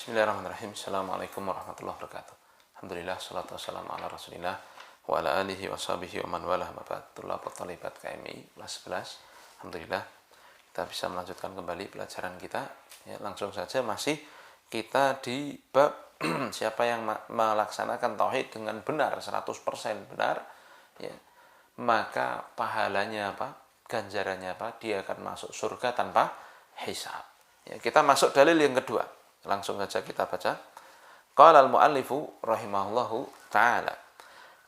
Bismillahirrahmanirrahim. Assalamualaikum warahmatullahi wabarakatuh. Alhamdulillah, salatu wassalamu ala rasulillah wa ala alihi wa sahbihi wa man walah mabad. Tulab wa talibat KMI kelas 11. Alhamdulillah kita bisa melanjutkan kembali pelajaran kita ya, langsung saja masih kita di bab siapa yang melaksanakan tauhid dengan benar 100% benar ya, maka pahalanya apa? Ganjarannya apa? Dia akan masuk surga tanpa hisab. Ya, kita masuk dalil yang kedua. Langsung saja kita baca. Qala al-muallifu rahimahullahu ta'ala.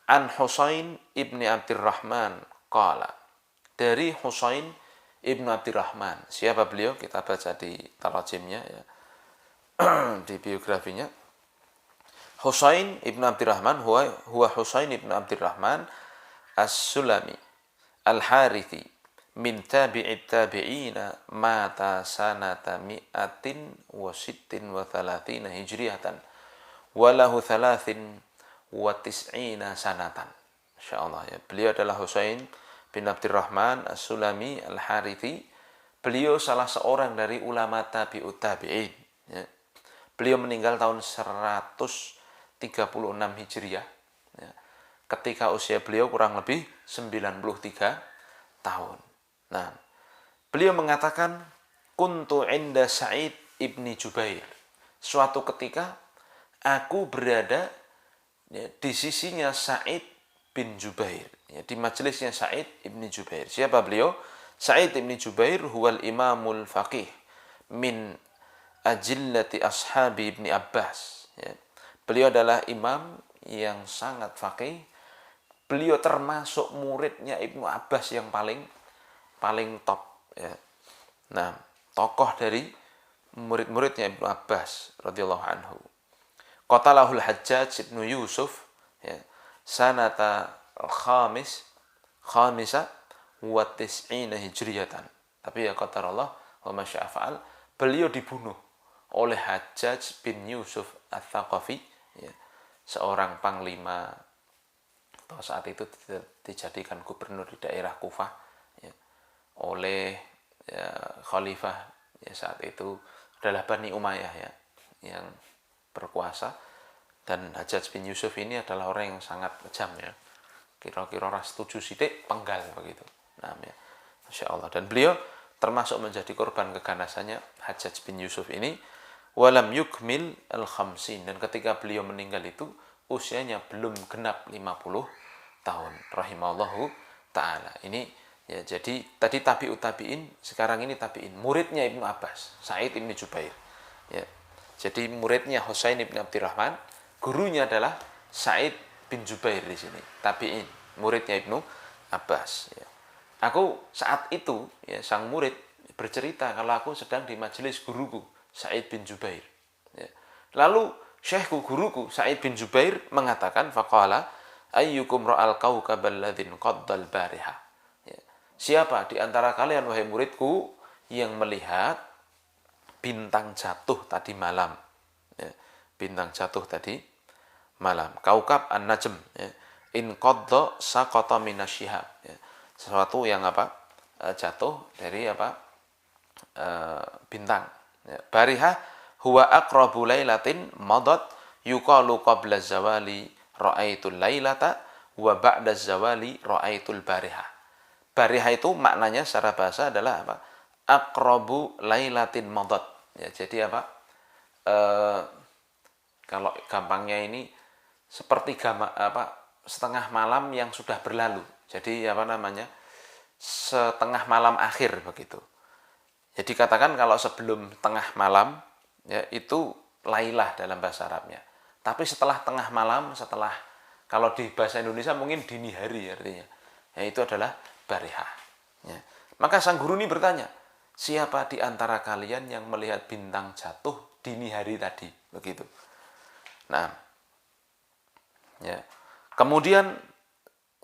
An Husain ibni Abdurrahman qala. Dari Husain ibnu Abdurrahman. Siapa beliau? Kita baca di tarajimnya ya. Di biografinya. Husain ibnu Abdurrahman huwa Husain ibnu Abdurrahman As-Sulami Al-Harithi min tabi'it tabi'ina mata sanata mi'atin wa sittin wa thalathin hijriyatan walahu thalathin wa tis'ina sanatan. Insyaallah ya. Beliau adalah Husain bin Abdurrahman As-Sulami Al-Harithi. Beliau salah seorang dari ulama tabi'ut tabi'in ya. Beliau meninggal tahun 136 Hijriah ya. Ketika usia beliau kurang lebih 93 tahun. Nah, beliau mengatakan kuntu inda Sa'id ibni Jubair. Suatu ketika aku berada ya, di sisinya Sa'id bin Jubair, ya, di majelisnya Sa'id ibni Jubair. Siapa beliau? Sa'id ibni Jubair huwal imamul faqih min ajillati ashabi ibni Abbas. Ya. Beliau adalah imam yang sangat faqih. Beliau termasuk muridnya Ibnu Abbas yang paling top ya. Nah, tokoh dari murid-muridnya Ibnu Abbas radhiyallahu anhu. Qatalahul Hajjaj ibnu Yusuf ya, sanata khamisa wa tis'ina hijriyatan. Tapi ya qadarullah wa masya fa'al, beliau dibunuh oleh Hajjaj bin Yusuf Ats-Tsaqafi ya, seorang panglima atau saat itu dijadikan gubernur di daerah Kufah ya, oleh ya, khalifah ya, saat itu adalah Bani Umayyah ya, yang berkuasa. Dan Hajjaj bin Yusuf ini adalah orang yang sangat kejam ya, kira-kira ras 7 sitik penggal begitu. Nah, ya, Masya Allah. Dan beliau termasuk menjadi korban keganasannya Hajjaj bin Yusuf ini. Walam yukmil al-khamsin. Dan ketika beliau meninggal itu usianya belum genap 50 tahun. Rahimahullahu ta'ala. Ini ya, jadi tadi tabi'ut tabi'in, sekarang ini tabi'in. Muridnya Ibnu Abbas, Sa'id ibn Jubair. Ya. Jadi muridnya Husain ibn Abdurrahman, gurunya adalah Sa'id bin Jubair di sini. Tabi'in, muridnya Ibnu Abbas. Ya. Aku saat itu, ya, sang murid bercerita kalau aku sedang di majelis guruku, Sa'id bin Jubair. Ya. Lalu syekhku guruku Sa'id bin Jubair mengatakan faqala ayyukum ra'al kawkabal ladzin qaddal bariha. Ya. Siapa di antara kalian wahai muridku yang melihat bintang jatuh tadi malam? Ya. Bintang jatuh tadi malam. Kaukab an-najm ya. In qadda saqata minasyihab. Ya. Sesuatu yang apa? Jatuh dari apa? Bintang. Ya. Bariha huwa aqrabu lailatin madat yuqalu qabla zawali ra'aitul lailata wa ba'da zawali ra'aitul bariha. Bariha itu maknanya secara bahasa adalah apa? Aqrabu lailatin madat. Ya, jadi apa? Kalau gampangnya ini seperti setengah malam yang sudah berlalu. Jadi apa namanya? Setengah malam akhir begitu. Jadi katakan kalau sebelum tengah malam ya, itu lailah dalam bahasa Arabnya. Tapi setelah tengah malam, setelah kalau di bahasa Indonesia mungkin dini hari artinya. Ya, itu adalah barihah. Ya. Maka sang guru ini bertanya, siapa di antara kalian yang melihat bintang jatuh dini hari tadi? Begitu. Nah, ya. Kemudian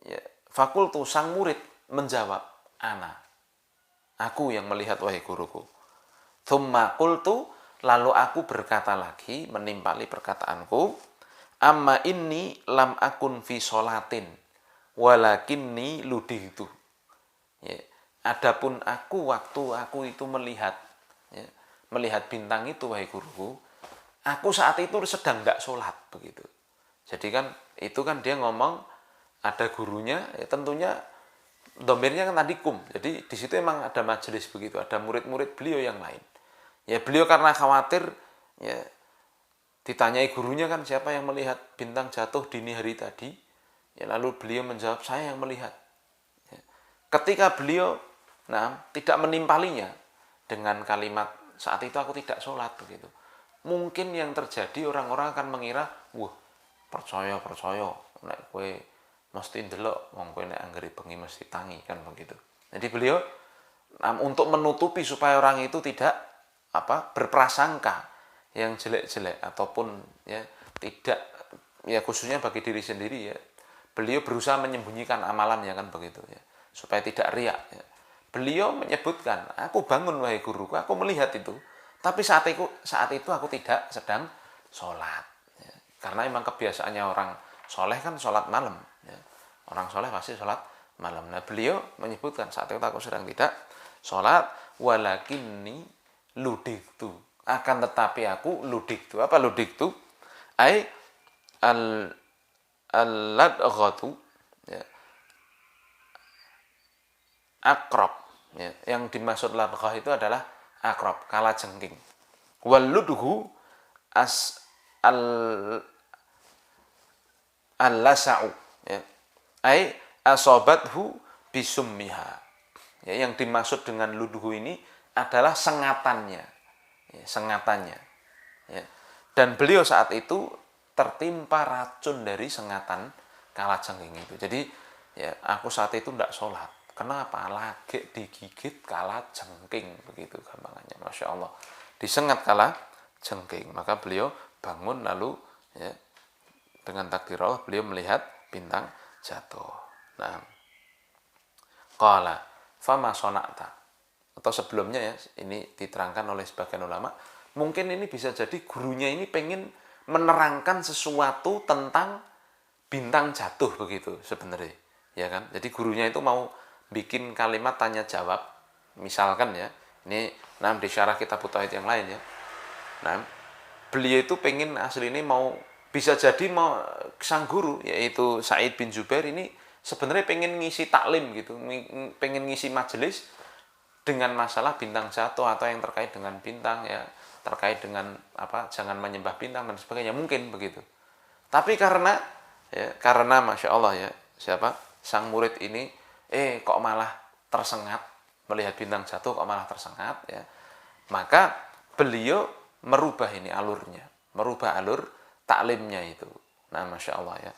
ya, fakultu sang murid menjawab, ana. Aku yang melihat wahai guruku. Tsumma qultu, lalu aku berkata lagi, menimpali perkataanku, amma inni lam akun fi sholatin walakinni luditu. Ya, adapun aku waktu aku itu melihat ya, melihat bintang itu wahai guruku, aku saat itu sedang nggak sholat begitu. Jadi kan itu kan dia ngomong ada gurunya, ya tentunya domirnya kan tadi kum. Jadi di situ emang ada majelis begitu, ada murid-murid beliau yang lain. Ya beliau karena khawatir, ya ditanyai gurunya kan siapa yang melihat bintang jatuh dini hari tadi. Ya lalu beliau menjawab saya yang melihat. Ya. Ketika beliau tidak menimpalinya dengan kalimat saat itu aku tidak sholat begitu. Mungkin yang terjadi orang-orang akan mengira, wah percaya nek kowe mesti ndelok wong kowe nek anggere bengi mesti tangi kan begitu. Jadi beliau untuk menutupi supaya orang itu tidak berprasangka yang jelek-jelek ataupun ya tidak ya khususnya bagi diri sendiri ya. Beliau berusaha menyembunyikan amalannya kan begitu ya, supaya tidak riak ya. Beliau menyebutkan, aku bangun wahai guruku, aku melihat itu, tapi saat itu aku tidak sedang sholat ya. Karena memang kebiasaannya orang soleh kan sholat malam ya. Orang soleh pasti sholat malam. Nah beliau menyebutkan saat itu aku sedang tidak sholat, walakinni ludiktu, akan tetapi aku ludiktu. Apa ludiktu? Ai al-ladghatu ya, akrab ya. Yang dimaksud ladghah itu adalah akrab, kalajengking. Wal ludhu al-lasa'u ya. Ai asobathu bisummiha. Ya, yang dimaksud dengan ludhu ini adalah sengatannya. Ya, sengatannya. Ya. Dan beliau saat itu tertimpa racun dari sengatan kalajengking itu. Jadi ya aku saat itu tidak sholat. Kenapa? Lagi digigit kalajengking begitu gampangannya. Masya Allah. Disengat kalajengking. Maka beliau bangun lalu ya, dengan takdir Allah beliau melihat bintang jatuh. Nah, qala fama sona'ta. Atau sebelumnya ya, ini diterangkan oleh sebagian ulama. Mungkin ini bisa jadi gurunya ini pengen menerangkan sesuatu tentang bintang jatuh begitu sebenarnya. Ya kan? Jadi gurunya itu mau bikin kalimat tanya jawab. Misalkan ya, ini di syarah kitab tauhid yang lain ya. Nah, beliau itu pengen asli ini mau bisa jadi mau sang guru yaitu Sa'id bin Jubair ini sebenarnya pengen ngisi taklim gitu, pengen ngisi majelis dengan masalah bintang jatuh atau yang terkait dengan bintang ya, terkait dengan jangan menyembah bintang dan sebagainya, mungkin begitu. Tapi karena Masya Allah ya, sang murid ini kok malah tersengat melihat bintang jatuh, kok malah tersengat ya, maka beliau merubah ini alurnya, merubah alur taklimnya itu. Nah Masya Allah ya,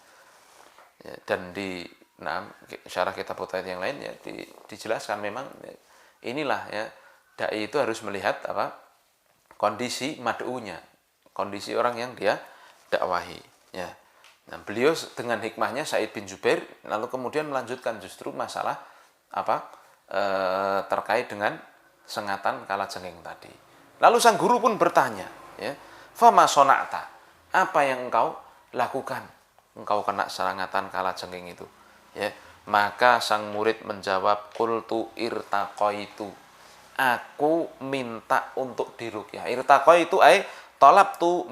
dan di syarah kitab tauhid yang lain ya dijelaskan memang inilah ya, dai itu harus melihat kondisi mad'unya, kondisi orang yang dia dakwahi ya. Nah beliau dengan hikmahnya Sa'id bin Jubair lalu kemudian melanjutkan justru masalah terkait dengan sengatan kalajengking tadi. Lalu sang guru pun bertanya ya, fama sona'ta, apa yang engkau lakukan, engkau kena sengatan kalajengking itu ya. Maka sang murid menjawab, qultu irtaqaitu, aku minta untuk diruqyah. Irtaqaitu ai talabtu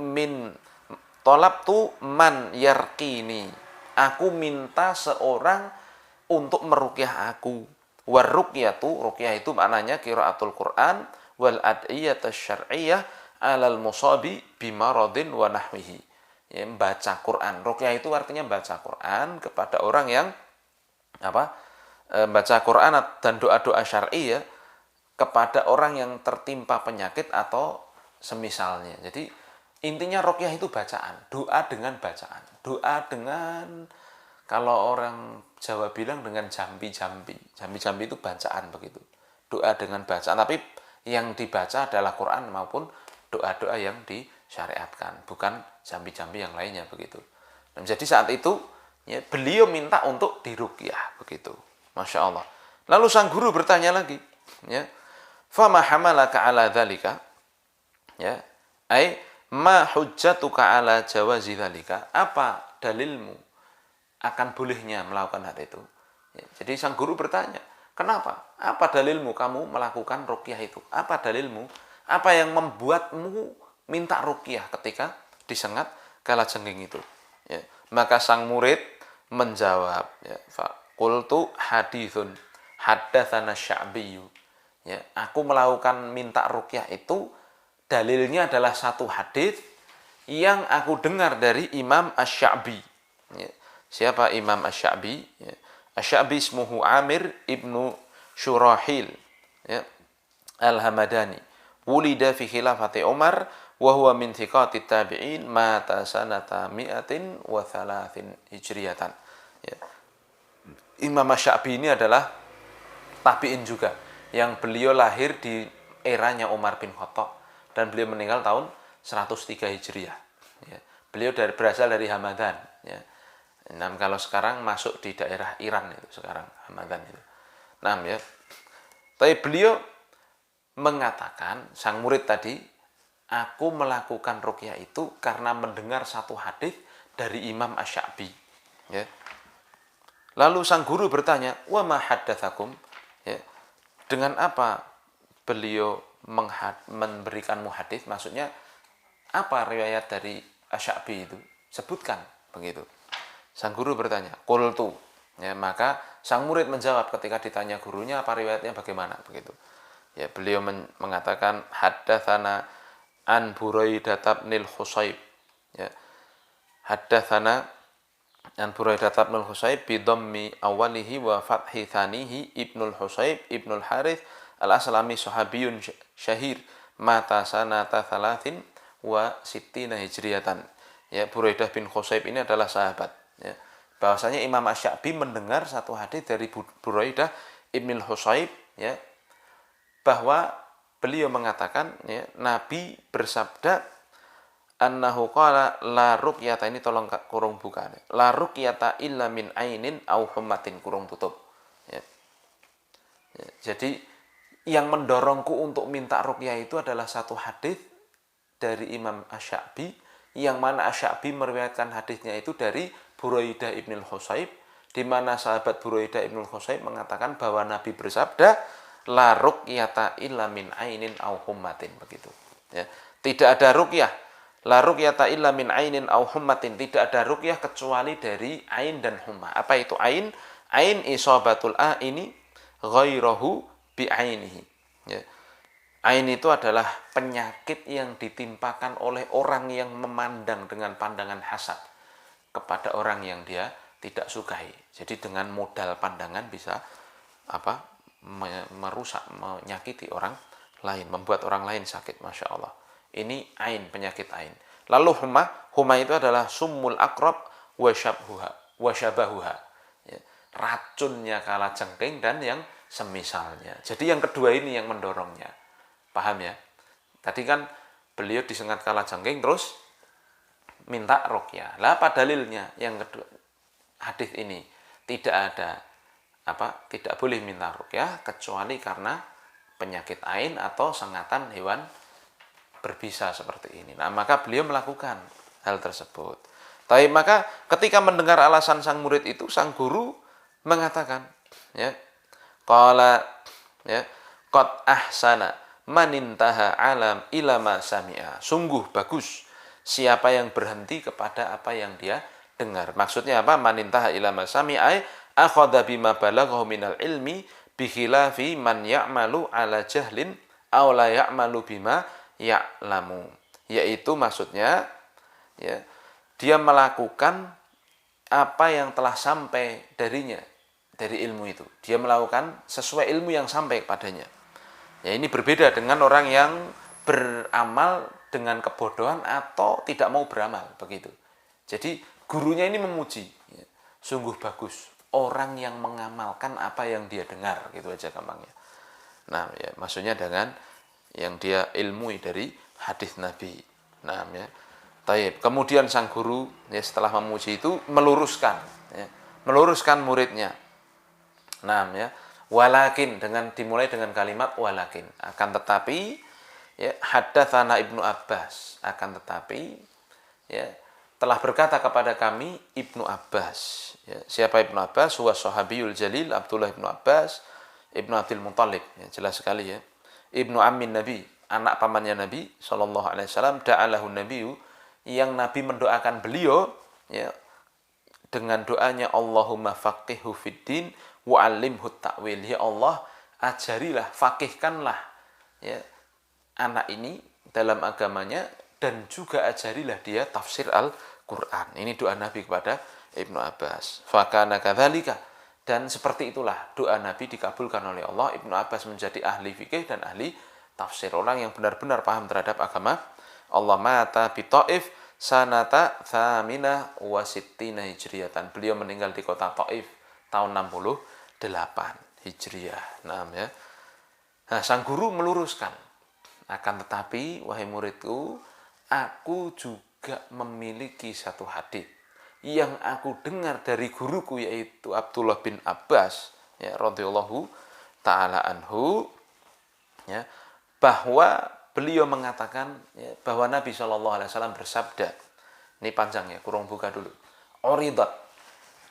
man yarqini, aku minta seorang untuk meruqyah aku. Ruqyah itu maknanya qiraatul Quran wal ad'iyatu syar'iyyah 'alal musabi bimaradin wa nahwihi. Ya, baca Quran. Ruqyah itu artinya baca Quran kepada orang yang baca Quran dan doa-doa syar'i ya kepada orang yang tertimpa penyakit atau semisalnya. Jadi intinya ruqyah itu bacaan, doa dengan bacaan, doa dengan, kalau orang Jawa bilang dengan jambi-jambi itu bacaan begitu, doa dengan bacaan, tapi yang dibaca adalah Quran maupun doa-doa yang disyariatkan, bukan jambi-jambi yang lainnya begitu. Nah, jadi saat itu ya, beliau minta untuk diruqyah begitu. Masya Allah. Lalu sang guru bertanya lagi ya, fama hamalaka ala dzalika ya, ai ma hujjatuka ala jawazi dzalika, apa dalilmu akan bolehnya melakukan hal itu ya. Jadi sang guru bertanya, kenapa, apa dalilmu kamu melakukan ruqyah itu, apa dalilmu, apa yang membuatmu minta ruqyah ketika disengat kalajengking itu. Ya. Maka sang murid menjawab, ya, qultu hadithun haddatsana Sya'bi. Ya, aku melakukan minta ruqyah itu dalilnya adalah satu hadis yang aku dengar dari Imam Asy-Sya'bi. Ya. Siapa Imam Asy-Sya'bi? Ya. Asy-Sya'bi ismuhu Amir ibnu Syurahil, ya, Al-Hamadani. Wulida fi khilafati Umar wa huwa min thiqatit tabi'in mata sanata mi'atin wa thalathin hijriyatan. Ya. Imam Asy-Sya'bi ini adalah tabi'in juga, yang beliau lahir di eranya Umar bin Khattab dan beliau meninggal tahun 103 Hijriah. Ya. Beliau berasal dari Hamadan. Ya. Nah, kalau sekarang masuk di daerah Iran itu sekarang Hamadan itu. Nah, ya. Tapi beliau mengatakan, sang murid tadi, aku melakukan ruqyah itu karena mendengar satu hadis dari Imam Asy-Sya'bi. Ya. Lalu sang guru bertanya, wa ma haddatsakum? Ya. Dengan apa beliau memberikanmu hadis? Maksudnya apa riwayat dari Asy-Sya'bi itu? Sebutkan, begitu. Sang guru bertanya, qultu. Ya, maka sang murid menjawab ketika ditanya gurunya apa riwayatnya bagaimana, begitu. Ya, beliau mengatakan haddatsana an Buraidah bin Husayb. Ya. Haddatsana an Buraidah bin Husayb bi dhammi awalihi wa fathi thanihi Ibnul Husayb Ibnul Harith Al-Aslami sahabiyun syahir mata sanata thalathin wa sittina hijriyatan. Ya, Buraidah bin Husayb ini adalah sahabat. Ya. Bahwasanya Imam Asy-Sya'bi mendengar satu hadis dari Buraidah Ibnul Husayb, ya, bahwa beliau mengatakan, ya, Nabi bersabda annahu qala la ruqyata, ini tolong kurung buka, la ruqyata illa min ainin au hummatin, kurung tutup. Ya. Ya, jadi yang mendorongku untuk minta ruqyah itu adalah satu hadis dari Imam Asy-Sya'bi, yang mana Asy-Sya'bi meriwayatkan hadisnya itu dari Buraidah Ibnul Husayb, di mana sahabat Buraidah Ibnul Husayb mengatakan bahwa Nabi bersabda la ruqyata illa min ainin au hummatin, begitu. Ya. Tidak ada ruqyah, la ruqyata illa min ainin au hummatin, tidak ada ruqyah kecuali dari ain dan hummah. Apa itu ain? Ain isabatul aini ghairahu bi ainihi. Ya. Ain itu adalah penyakit yang ditimpakan oleh orang yang memandang dengan pandangan hasad kepada orang yang dia tidak sukai. Jadi dengan modal pandangan bisa merusak, menyakiti orang lain, membuat orang lain sakit. Masya Allah. Ini ain, penyakit ain. Lalu huma itu adalah summul akrab wa syabahuha. Ya, racunnya kalajengking dan yang semisalnya. Jadi yang kedua ini yang mendorongnya. Paham ya? Tadi kan beliau disengat kalajengking terus minta ruqyah. Lah apa dalilnya? Yang kedua, hadis ini tidak ada tidak boleh minta ruqyah kecuali karena penyakit ain atau sengatan hewan berbisa seperti ini. Nah, maka beliau melakukan hal tersebut. Tapi maka ketika mendengar alasan sang murid itu, sang guru mengatakan, ya, qala, ya, qad ahsana man intaha alam ilama sami'a. Sungguh bagus siapa yang berhenti kepada apa yang dia dengar. Maksudnya apa? Man intaha ilama sami'a akhadha bima balaghahu minal ilmi bi khilafi man ya'malu ala jahlin aw la ya'malu bima ya'lamu. Yaitu maksudnya, ya, dia melakukan apa yang telah sampai darinya dari ilmu itu. Dia melakukan sesuai ilmu yang sampai kepadanya. Ya, ini berbeda dengan orang yang beramal dengan kebodohan atau tidak mau beramal, begitu. Jadi gurunya ini memuji, ya, sungguh bagus orang yang mengamalkan apa yang dia dengar, gitu aja gampangnya. Nah, ya, maksudnya dengan yang dia ilmui dari hadis Nabi. Nah, ya. Taib. Kemudian sang guru, ya, setelah memuji itu meluruskan, ya, meluruskan muridnya. Nah, ya, walakin, dimulai dengan kalimat walakin. Akan tetapi, ya, haddatsana Ibnu Abbas. Akan tetapi, ya, telah berkata kepada kami Ibnu Abbas. Ya, siapa Ibnu Abbas? Huwa sahabiyul jalil Abdullah Ibnu Abbas Ibnu Abdul Muttalib. Ya, jelas sekali, ya. Ibnu Ammin Nabi anak pamannya Nabi sallallahu alaihi wasallam, da'alahu nabiyyu, yang Nabi mendoakan beliau ya dengan doanya Allahumma faqihhu fiddin wa 'allimhu ta'wil. Ya Allah, ajarilah, faqihkanlah ya anak ini dalam agamanya dan juga ajarilah dia tafsir Al-Qur'an. Ini doa Nabi kepada Ibnu Abbas. Fa kana kadzalika, dan seperti itulah doa Nabi dikabulkan oleh Allah. Ibnu Abbas menjadi ahli fikih dan ahli tafsir, orang yang benar-benar paham terhadap agama Allah. Mata bi Taif sanata thamina wa sittina hijriyatan. Beliau meninggal di kota Taif tahun 68 Hijriah. Nah, ya. Nah, sang guru meluruskan, akan tetapi wahai muridku, aku juga memiliki satu hadis yang aku dengar dari guruku, yaitu Abdullah bin Abbas ya radhiyallahu taala anhu, ya, bahwa beliau mengatakan ya, bahwa Nabi SAW bersabda, ini panjang ya, kurang buka dulu. Uridat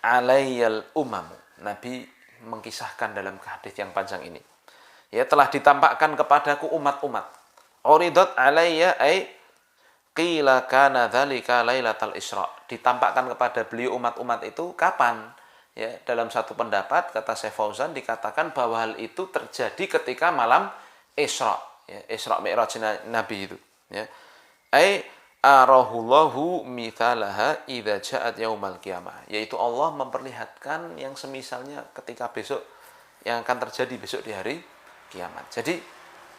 alayyal umam. Nabi mengkisahkan dalam hadis yang panjang ini. Ya, telah ditampakkan kepadaku umat-umat. Uridat alayya ay qila kana dzalika lailatul Isra. Ditampakkan kepada beliau umat-umat itu kapan? Ya, dalam satu pendapat kata Syekh Fauzan dikatakan bahwa hal itu terjadi ketika malam Isra. Ya, Isra Mi'raj Nabi itu, ya. Ai arahullahu mithalaha idza ja'at yaumal qiyamah, yaitu Allah memperlihatkan yang semisalnya ketika besok, yang akan terjadi besok di hari kiamat. Jadi,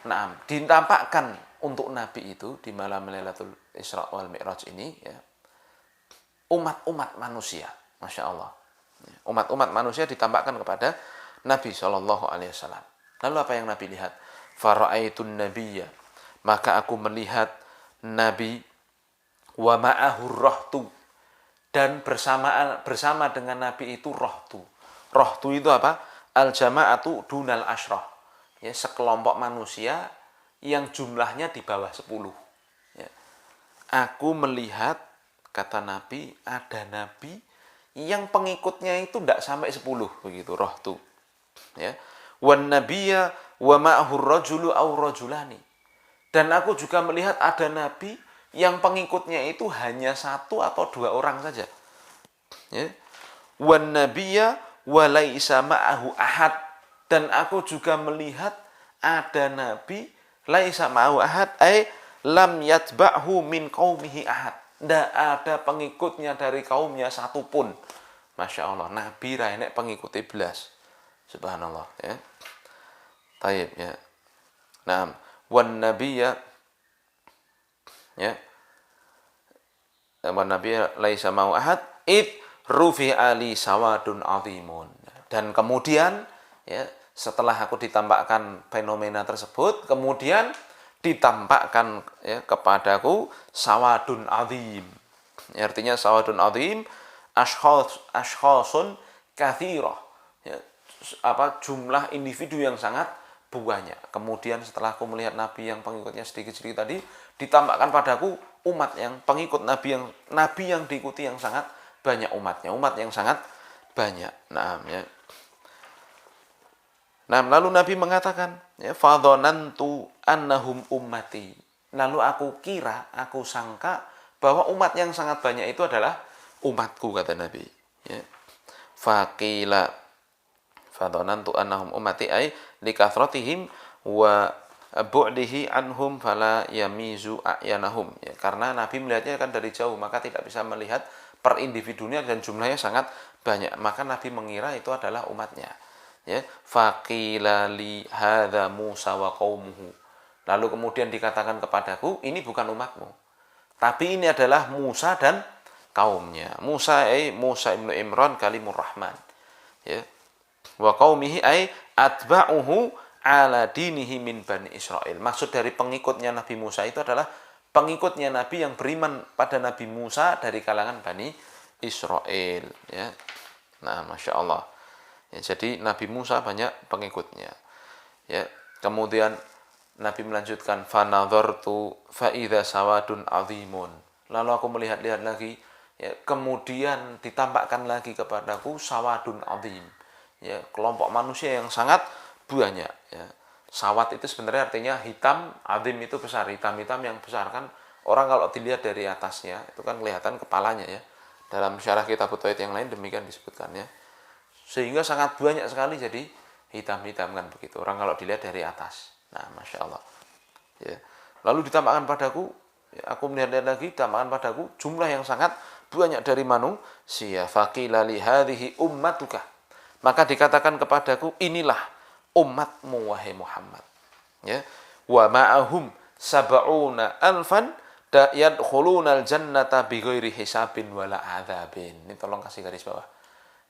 nah, ditampakkan untuk Nabi itu di malam Lailatul Isra wal Mi'raj ini ya, umat-umat manusia, Masya Allah. Umat-umat manusia ditampakkan kepada Nabi Shallallahu Alaihi Wasallam. Lalu apa yang Nabi lihat? Fara'aitun nabiyya, maka aku melihat Nabi, wa ma'ahu rohtu, dan bersama dengan Nabi itu rohtu. Rohtu itu apa? Al jama'atu dunal asyrah, ya, sekelompok manusia yang jumlahnya di bawah 10. Ya. Aku melihat, kata Nabi, ada Nabi yang pengikutnya itu tidak sampai 10, begitu rohtu. Ya. Wan nabiyya wa ma'ahu rajulu aw rajulani. Dan aku juga melihat ada Nabi yang pengikutnya itu hanya 1 atau 2 orang saja. Ya. Wan nabiyya wa laisa ma'ahu ahad. Dan aku juga melihat ada Nabi laisa ma'ahu ahad, ay lam yatba'hu min qaumihi ahad. Tidak ada pengikutnya dari kaumnya satupun. Masya Allah, Nabi rainek pengikut 11. Subhanallah, ya. Taib, ya. Naam, wan nabiyya, ya. Wan nabiyya laisa ma'ahu ahad id rufi ali sawadun azimun. Dan kemudian ya, setelah aku ditampakkan fenomena tersebut, kemudian ditampakkan ya, kepadaku sawadun azim. Ya, artinya sawadun azim, ashkhasun kathirah. Ya, jumlah individu yang sangat banyak. Kemudian setelah aku melihat Nabi yang pengikutnya sedikit-sedikit tadi, ditampakkan padaku umat yang pengikut Nabi yang diikuti yang sangat banyak umatnya, umat yang sangat banyak. Nah, ya. Nah, lalu Nabi mengatakan, ya, fadhanantu annahum ummati. Lalu aku sangka bahwa umat yang sangat banyak itu adalah umatku, kata Nabi. Ya. Faqila fadhanantu annahum ummati ay likathratihim wa bu'dihi anhum fala yamizu a'yanahum. Ya, karena Nabi melihatnya kan dari jauh, maka tidak bisa melihat per individunya dan jumlahnya sangat banyak. Maka Nabi mengira itu adalah umatnya. Ya, faqila li hadza Musa wa qaumuhu. Lalu kemudian dikatakan kepadaku, ini bukan umatmu, tapi ini adalah Musa dan kaumnya. Musa ibnu Imran kalimur Rahman. Ya. Wa qaumihi ay atba'uhu ala dinihi min bani Israel. Maksud dari pengikutnya Nabi Musa itu adalah pengikutnya Nabi yang beriman pada Nabi Musa dari kalangan Bani Israel. Ya. Nah, Masya Allah. Ya, jadi Nabi Musa banyak pengikutnya. Ya. Kemudian Nabi melanjutkan, fanadhartu fa idza sawadun azimun. Lalu aku melihat-lihat lagi, ya, kemudian ditampakkan lagi kepadaku sawadun azim. Ya, kelompok manusia yang sangat banyak. Ya. Sawat itu sebenarnya artinya hitam, azim itu besar, hitam-hitam yang besar kan. Orang kalau dilihat dari atasnya itu kan kelihatan kepalanya ya. Dalam syarah kitab Tauhid yang lain demikian disebutkannya. Sehingga sangat banyak sekali jadi hitam-hitam kan begitu. Orang kalau dilihat dari atas. Nah, masya Allah. Ya. Lalu ditambahkan padaku, ya, aku melihat lagi, ditambahkan padaku jumlah yang sangat banyak dari manusia. Faqila li hadhihi ummatuka. Maka dikatakan kepadaku, inilah umatmu wahai Muhammad. Ya. Wa ma'ahum sab'una alfan yadkhuluna al-jannata bighairi hisabin wala adzabin. Ini tolong kasih garis bawah.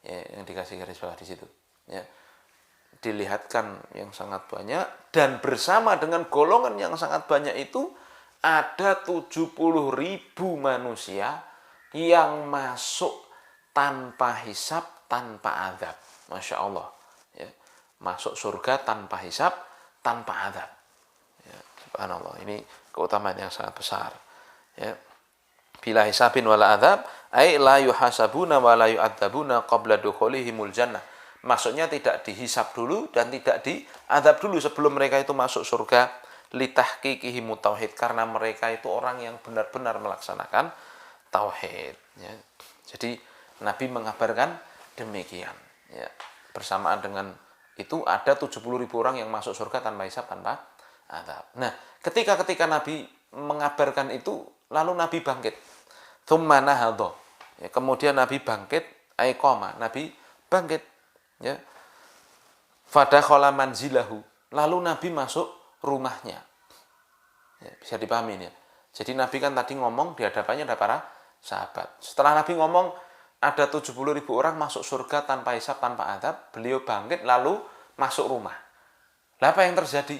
Ya, yang dikasih garis bawah di situ. Ya. Dilihatkan yang sangat banyak dan bersama dengan golongan yang sangat banyak itu ada 70.000 manusia yang masuk tanpa hisab, tanpa azab. Masya Allah. Ya. Masuk surga tanpa hisab, tanpa azab. Ya, subhanallah, ini keutamaan yang sangat besar. Ya. Bila hisabin wala azab, ay la yuhasabuna wa la yu'adzabuna qabla dukhulihimul jannah. Maksudnya tidak dihisab dulu dan tidak diazab dulu sebelum mereka itu masuk surga. Litahqiqihimu tauhid, karena mereka itu orang yang benar-benar melaksanakan tauhid. Ya. Jadi Nabi mengabarkan demikian. Ya. Bersamaan dengan itu ada 70.000 orang yang masuk surga tanpa hisab, tanpa azab. Nah, ketika Nabi mengabarkan itu, lalu Nabi bangkit. Tsumma nahadha. Ya, kemudian Nabi bangkit, aiqama, Nabi bangkit. Ya. Fadakhala manzilahu. Lalu Nabi masuk rumahnya. Ya, bisa dipahami ya. Jadi Nabi kan tadi ngomong di hadapannya ada para sahabat. Setelah Nabi ngomong ada 70.000 orang masuk surga tanpa hisab, tanpa azab, beliau bangkit lalu masuk rumah. Lah apa yang terjadi?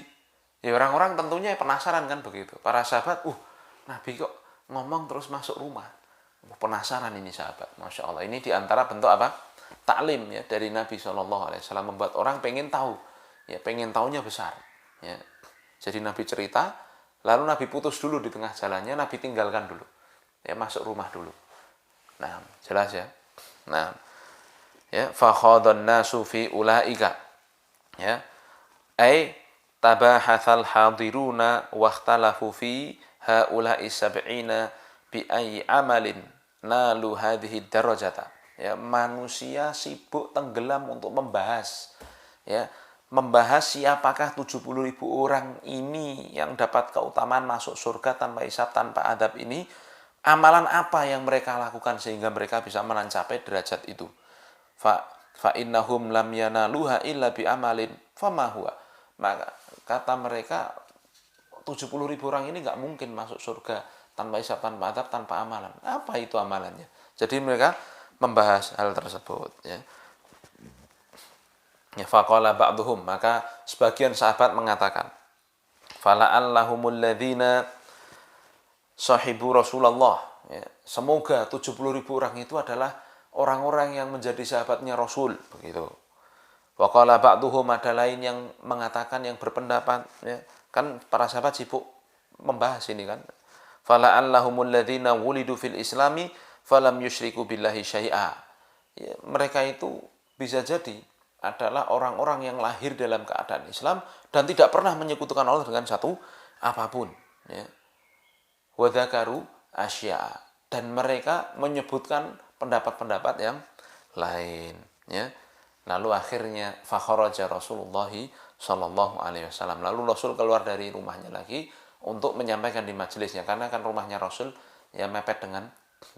Ya orang-orang tentunya penasaran kan begitu. Para sahabat, Nabi kok ngomong terus masuk rumah. Penasaran ini sahabat. Masya Allah. Ini diantara bentuk apa? Taklim ya dari Nabi SAW, membuat orang pengen tahu. Ya, pengen tahunya besar. Ya. Jadi Nabi cerita, lalu Nabi putus dulu di tengah jalannya, Nabi tinggalkan dulu. Ya, masuk rumah dulu. Nah, jelas ya. Nah, ya, fa khadhan nasu fi ulaika. Ya. Ai tabahatsal hadiruna wakhtalafu fi haula'i sab'ina bi ayyi amalin nalu hadhihi darajata. Ya, manusia sibuk tenggelam untuk membahas, ya, membahas siapakah 70.000 orang ini yang dapat keutamaan masuk surga tanpa hisab, tanpa adab ini. Amalan apa yang mereka lakukan sehingga mereka bisa mencapai derajat itu. Fa innahum lam yanaluha illa bi amalin fama huwa. Maka kata mereka 70.000 orang ini nggak mungkin masuk surga tanpa hisab, tanpa adab, tanpa amalan. Apa itu amalannya? Jadi mereka membahas hal tersebut, ya. Ya, faqala ba'dhum, maka sebagian sahabat mengatakan, fala'allahumul ladzina sahibu Rasulullah, ya. Semoga 70.000 orang itu adalah orang-orang yang menjadi sahabatnya Rasul, begitu. Waqala ba'dhum, ada lain yang mengatakan, yang berpendapat, ya. Kan para sahabat sibuk membahas ini kan. Fala'allahumul ladzina wulidu fil islami falam yusyriku billahi syai'a. Ya, mereka itu bisa jadi adalah orang-orang yang lahir dalam keadaan Islam dan tidak pernah menyekutukan Allah dengan satu apapun. Ya. Wa dzakaru asya'a, dan mereka menyebutkan pendapat-pendapat yang lain. Ya. Lalu akhirnya fakharaja Rasulullah sallallahu alaihi wasallam. Lalu Rasul keluar dari rumahnya lagi untuk menyampaikan di majelisnya, karena kan rumahnya Rasul ya mepet dengan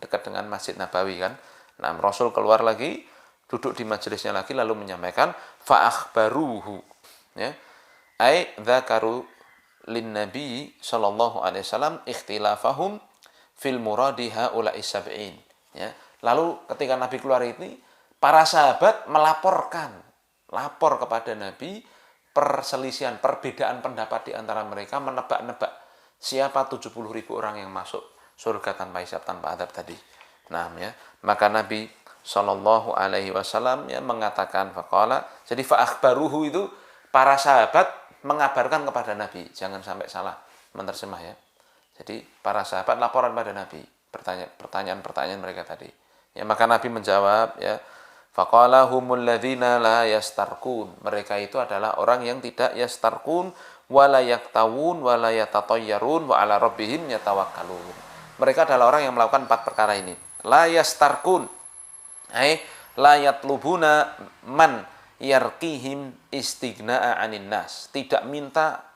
dekat dengan Masjid Nabawi kan. Nah, Rasul keluar lagi, duduk di majelisnya lagi, lalu menyampaikan fa akhbaruhu, ya, ai dzakaru lin nabi sallallahu alaihi wasallam ikhtilafahum fil muradi haula'i sab'in, ya. Lalu ketika Nabi keluar ini, para sahabat lapor kepada Nabi perselisihan, perbedaan pendapat di antara mereka, menebak-nebak siapa 70.000 orang yang masuk surga tanpa hisab, tanpa adab tadi. Nah, ya, maka Nabi Shallallahu Alaihi Wasallam ya mengatakan faqala. Jadi fa'akhbaruhu itu para sahabat mengabarkan kepada Nabi. Jangan sampai salah menerjemah ya. Jadi para sahabat laporan pada Nabi pertanyaan-pertanyaan mereka tadi. Ya, maka Nabi menjawab ya, Faqala humul ladzina la yastarqun. Mereka itu adalah orang yang tidak yastarqun wala yaktawun wala yatatayyarun wa ala rabbihim yatawakkalun. Mereka adalah orang yang melakukan 4 perkara ini. La yastarqun, ai la yatlubuna man yarqihim istigna'a 'anin nas. Tidak minta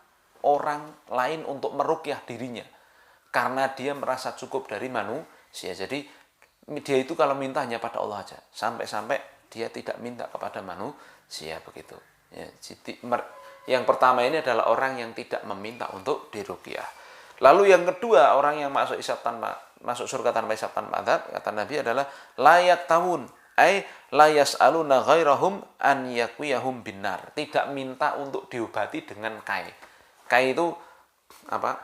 orang lain untuk meruqyah dirinya karena dia merasa cukup dari manusia. Jadi dia itu kalau minta hanya pada Allah aja, sampai-sampai dia tidak minta kepada manusia begitu. Ya, jadi yang pertama ini adalah orang yang tidak meminta untuk diruqyah. Lalu yang kedua, orang yang masuk surga tanpa hisab tanpa azab, kata Nabi adalah layak tahun, ai la yas'aluna ghairahum an yakwiyahum binar. Tidak minta untuk diobati dengan kai. Kai itu apa?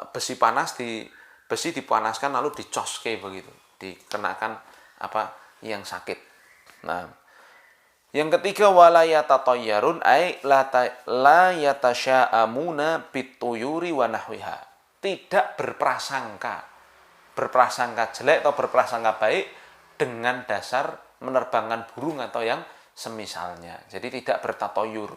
Besi dipanaskan lalu dicoske begitu, dikenakan apa yang sakit. Nah, yang ketiga wala yatatayyarun ai la yatasya'amuna bituyuri wa nahwiha. Tidak berprasangka jelek atau berprasangka baik dengan dasar menerbangkan burung atau yang semisalnya. Jadi tidak bertatoyur.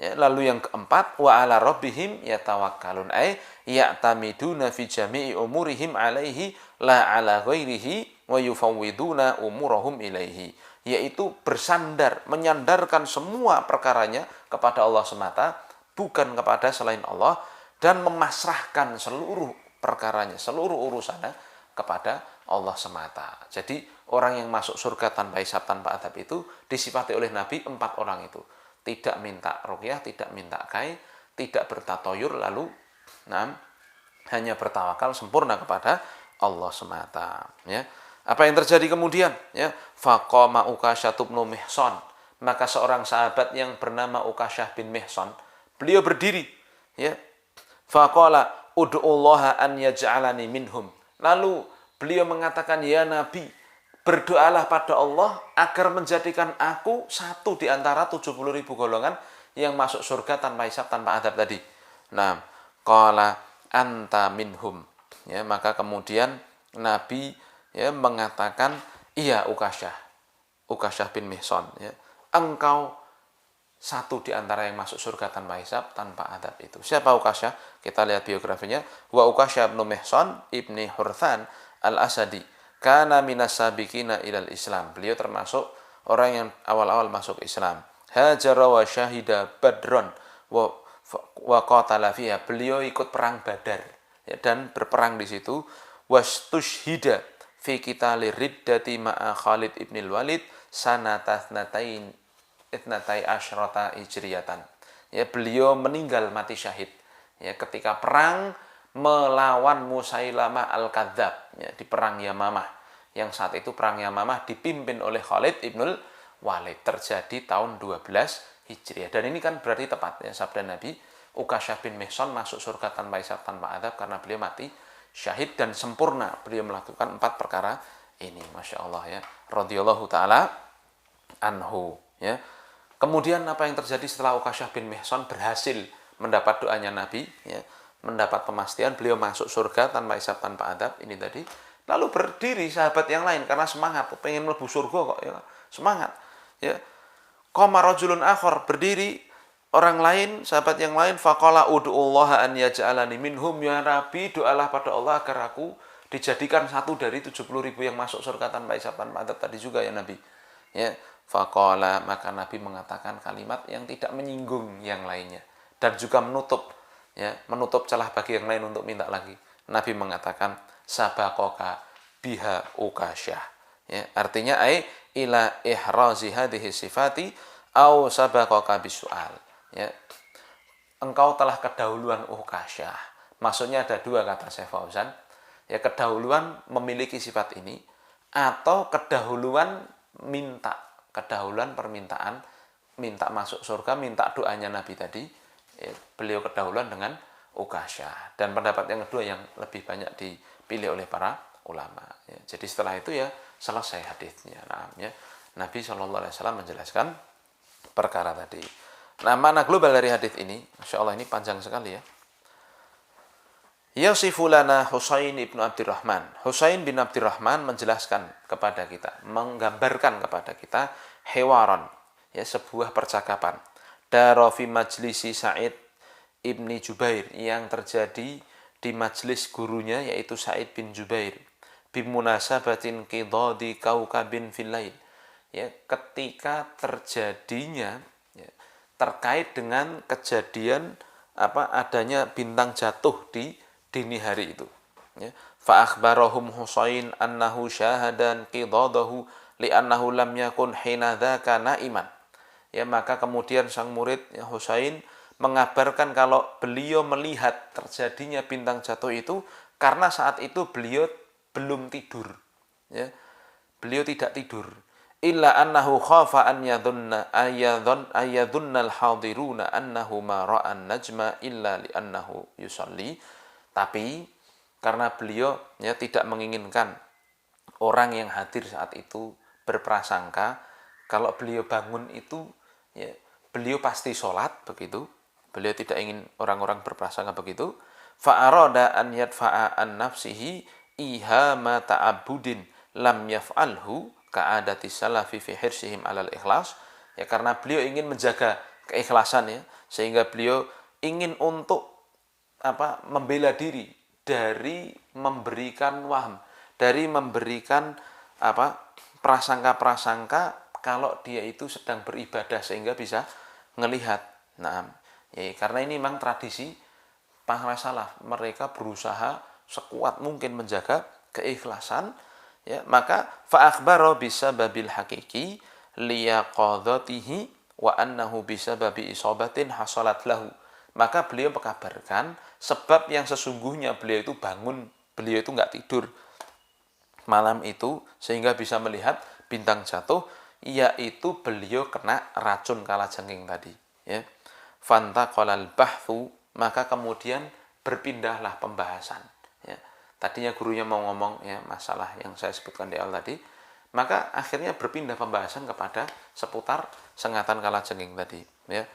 Ya, lalu yang keempat wa ala rabbihim yatawakkalun ay ya'tamiduna fi jami'i umurihim alaihi la ala ghairihi wa yufawwiduna umurahum ilaihi, yaitu bersandar, menyandarkan semua perkaranya kepada Allah semata, bukan kepada selain Allah, dan memasrahkan seluruh perkaranya, seluruh urusannya kepada Allah semata. Jadi orang yang masuk surga tanpa hisab tanpa adab itu disifati oleh Nabi 4 orang itu. Tidak minta ruqyah, tidak minta kai, tidak bertatoyur, lalu hanya bertawakal sempurna kepada Allah semata. Ya. Apa yang terjadi kemudian? Ya, faqama Ukasyah bin Mihsan. Maka seorang sahabat yang bernama Ukasyah bin Mihsan, beliau berdiri. Ya, faqala ud'ullaha an yaj'alani minhum. Lalu beliau mengatakan, ya Nabi, berdoalah pada Allah agar menjadikan aku satu di antara 70.000 golongan yang masuk surga tanpa hisab tanpa adab tadi. Nah, qala anta minhum. Ya, maka kemudian Nabi mengatakan, iya Ukasyah bin Mihsan, ya, engkau satu di antara yang masuk surga tanpa hisab tanpa adab itu. Siapa Ukasyah? Kita lihat biografinya. Wa Ukasyah bin Mihsan ibni Hurthan al-Asadi kana minas sabiqina ilal Islam. Beliau termasuk orang yang awal-awal masuk Islam. Hajara wa syahida badron wa qatala fiha. Beliau ikut perang Badar, ya, dan berperang di situ. Wastushhida fi qitali riddati ma'a Khalid ibn Walid itnatai asyrata hijriyatan. Ya, beliau meninggal mati syahid, ya, ketika perang melawan Musailamah al-Kadzab, ya, di perang Yamamah, yang saat itu perang Yamamah dipimpin oleh Khalid ibn Walid, terjadi tahun 12 Hijriah. Dan ini kan berarti tepat, ya, sabda Nabi, Ukasyah bin Mihsan masuk surga tanpa hisab tanpa adab karena beliau mati syahid dan sempurna beliau melakukan 4 perkara ini. Masya Allah, ya, radhiyallahu taala anhu, ya. Kemudian apa yang terjadi setelah Ukasyah bin Mihsan berhasil mendapat doanya Nabi, ya, mendapat pemastian beliau masuk surga tanpa hisab tanpa adab ini tadi. Lalu berdiri sahabat yang lain karena semangat, pengen mlebu surga kok, ya, semangat, ya. Qama rajulun akhar, berdiri orang lain, sahabat yang lain, faqala ud'ullaha an yaj'alani minhum, ya Nabi, doalah pada Allah agar aku dijadikan satu dari 70.000 yang masuk surga tanpa hisab tanpa adab tadi juga, ya Nabi. Ya, faqala, maka Nabi mengatakan kalimat yang tidak menyinggung yang lainnya dan juga menutup celah bagi yang lain untuk minta lagi. Nabi mengatakan sabaqaka biha Ukasyah. Ya, artinya ila ihrazi hadhihi sifati au sabaqaka bisual. Ya, engkau telah kedahuluan Ukasyah. Maksudnya ada 2 kata Syekh Fauzan. Ya, kedahuluan memiliki sifat ini atau kedahuluan kedahuluan permintaan, minta masuk surga, minta doanya Nabi tadi, ya, beliau kedahuluan dengan Ukasyah. Dan pendapat yang kedua yang lebih banyak dipilih oleh para ulama. Ya, jadi setelah itu ya selesai hadisnya. Nah, ya, Nabi SAW menjelaskan perkara tadi. Nah, makna global dari hadis ini, Masya Allah, ini panjang sekali, ya. Yasifu lana Husain ibn Abdurrahman. Husain bin Abdurrahman menjelaskan kepada kita, menggambarkan kepada kita hewaron, ya sebuah percakapan. Dara fi majlisi Sa'id ibni Jubair, yang terjadi di majelis gurunya yaitu Sa'id bin Jubair, bimunasabatin qidadi kaukabin fil lail, ya ketika terjadinya, ya, terkait dengan kejadian adanya bintang jatuh di dini hari itu, ya. Fa akhbarahum Husain annahu syahadan qidadahu li'annahu lam yakun hina dzaka naiman, ya maka kemudian sang murid, ya, Husain mengabarkan kalau beliau melihat terjadinya bintang jatuh itu karena saat itu beliau belum tidur, ya beliau tidak tidur. Illa annahu khafa an yadhunna ayadhunnal hadiruna annahu ma ra'an najma illa li annahu yusalli. Tapi karena beliau, ya, tidak menginginkan orang yang hadir saat itu berprasangka kalau beliau bangun itu, ya, beliau pasti sholat, begitu. Beliau tidak ingin orang-orang berprasangka begitu. Fa'arada an yadfa'a an nafsihi ihama ta'abudin lam yaf'alhu ka'adati salafi fi hirsihim alal ikhlas, ya karena beliau ingin menjaga keikhlasan, ya, sehingga beliau ingin untuk membela diri dari memberikan waham, dari memberikan prasangka-prasangka kalau dia itu sedang beribadah sehingga bisa melihat. Nah, ya, karena ini memang tradisi para salaf, mereka berusaha sekuat mungkin menjaga keikhlasan, ya maka fa akhbara bisababil haqiqi liyaqadatihi wa annahu bisababi isabatin hasalat lahu, maka beliau mengkabarkan sebab yang sesungguhnya beliau itu bangun, beliau itu enggak tidur malam itu sehingga bisa melihat bintang jatuh, yaitu beliau kena racun kalajengking tadi, ya. Fantaqalal bahthu, maka kemudian berpindahlah pembahasan, ya. Tadinya gurunya mau ngomong, ya, masalah yang saya sebutkan di awal tadi, maka akhirnya berpindah pembahasan kepada seputar sengatan kalajengking tadi, ya.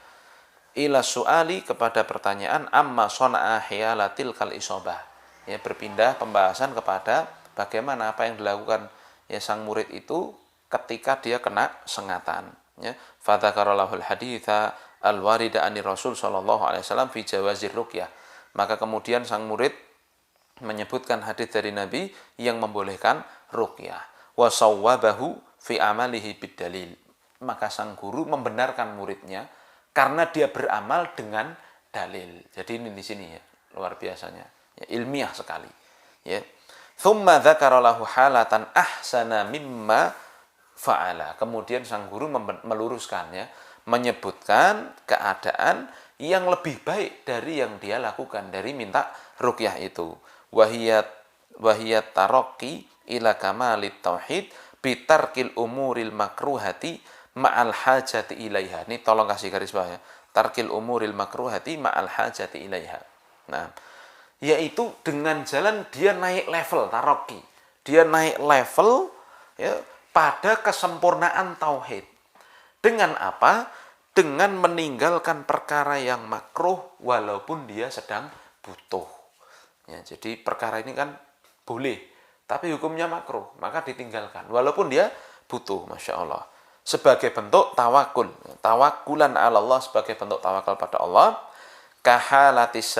Ila su'ali, kepada pertanyaan amma sona'a hiyalatil kal isobah, ya berpindah pembahasan kepada bagaimana apa yang dilakukan, ya sang murid itu ketika dia kena sengatan, ya. Fadzakarallahul haditha al-warida anir Rasul sallallahu alaihi wasallam fi jawazir ruqyah, maka kemudian sang murid menyebutkan hadis dari Nabi yang membolehkan ruqyah. Wa sawwabahu fi amalihi bidalil, maka sang guru membenarkan muridnya karena dia beramal dengan dalil. Jadi ini di sini, ya, luar biasanya, ya, ilmiah sekali, ya. Tsumma dzakara lahu halatan ahsana mimma fa'ala, kemudian sang guru meluruskan, ya, menyebutkan keadaan yang lebih baik dari yang dia lakukan, dari minta ruqyah itu. Wahiyat taraqi ila kamalit tauhid bitarkil umuril makruhati ma'al hajati ilaiha. Ini tolong kasih garis bawah, ya. Tarkil umuril makruhati ma'al hajati ilaiha. Nah, yaitu dengan jalan dia naik level taraqi. Dia naik level, ya, pada kesempurnaan tauhid. Dengan apa? Dengan meninggalkan perkara yang makruh walaupun dia sedang butuh. Ya, jadi perkara ini kan boleh, tapi hukumnya makruh, maka ditinggalkan walaupun dia butuh, masya Allah. Sebagai bentuk tawakul, tawakulan ala Allah, sebagai bentuk tawakal pada Allah. Kahalatis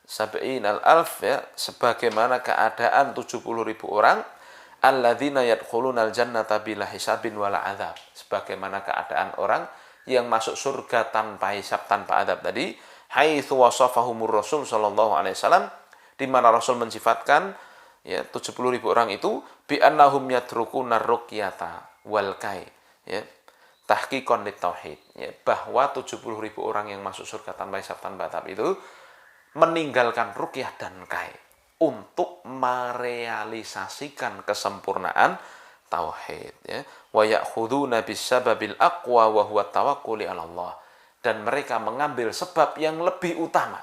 sab'inal alf, ya, sebagaimana keadaan 70.000 orang, alladzina yadkhulunal jannata bila hisabin wala adzab, sebagaimana keadaan orang yang masuk surga tanpa hisab, tanpa adab tadi. Haitsu wasafahumur Rasul sallallahu alaihi wasallam, di mana Rasul mensifatkan, ya, 70.000 orang itu bi annahum yatrukuna ruqyata wal kai, ya, tahqiqan lit tauhid, ya, bahwa 70.000 orang yang masuk surga tanpa hisab, tanpa adab itu meninggalkan ruqyah dan kai untuk merealisasikan kesempurnaan tauhid, ya. Wa ya'khuduna bisababil aqwa wa huwa tawakkuli 'ala Allah, dan mereka mengambil sebab yang lebih utama,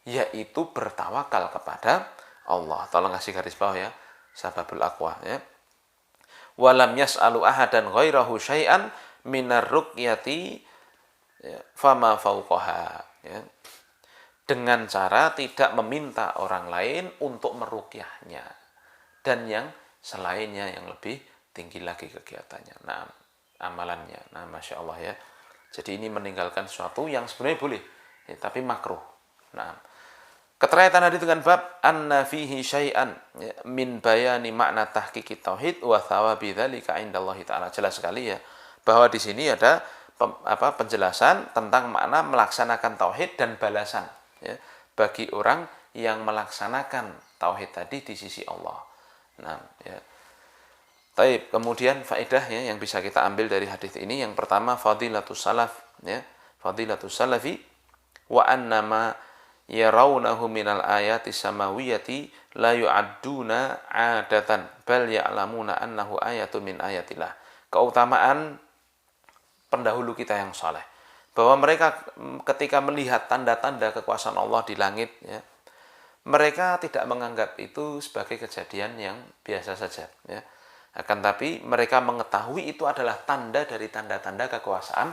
yaitu bertawakal kepada Allah. Tolong kasih garis bawah, ya, sababul aqwa, ya. Walam yas'alu ahadan ghairahu syai'an minar ruqyati, ya, fama fauqaha, ya. Dengan cara tidak meminta orang lain untuk meruqyahnya dan yang selainnya yang lebih tinggi lagi kegiatannya. Nah, amalannya. Nah, Masya Allah ya. Jadi ini meninggalkan sesuatu yang sebenarnya boleh, ya, tapi makruh. Nah, keterkaitan hadis dengan bab anna fihi syai'an ya, min bayani makna tahqiqit tauhid wa thawabi dzalika indallahi taala. Jelas sekali ya bahwa di sini ada penjelasan tentang makna melaksanakan tauhid dan balasan ya, bagi orang yang melaksanakan tauhid tadi di sisi Allah. Nah, ya. Taib, kemudian faedah ya yang bisa kita ambil dari hadis ini, yang pertama fadilatus salaf ya, fadilatus salafi wa annama yarawnahu minal ayati samawiyati la yu'adduna 'adatan bal ya'lamuna annahu ayatun min ayatillah. Keutamaan pendahulu kita yang saleh, bahwa mereka ketika melihat tanda-tanda kekuasaan Allah di langit ya, mereka tidak menganggap itu sebagai kejadian yang biasa saja ya. Akan tapi mereka mengetahui itu adalah tanda dari tanda-tanda kekuasaan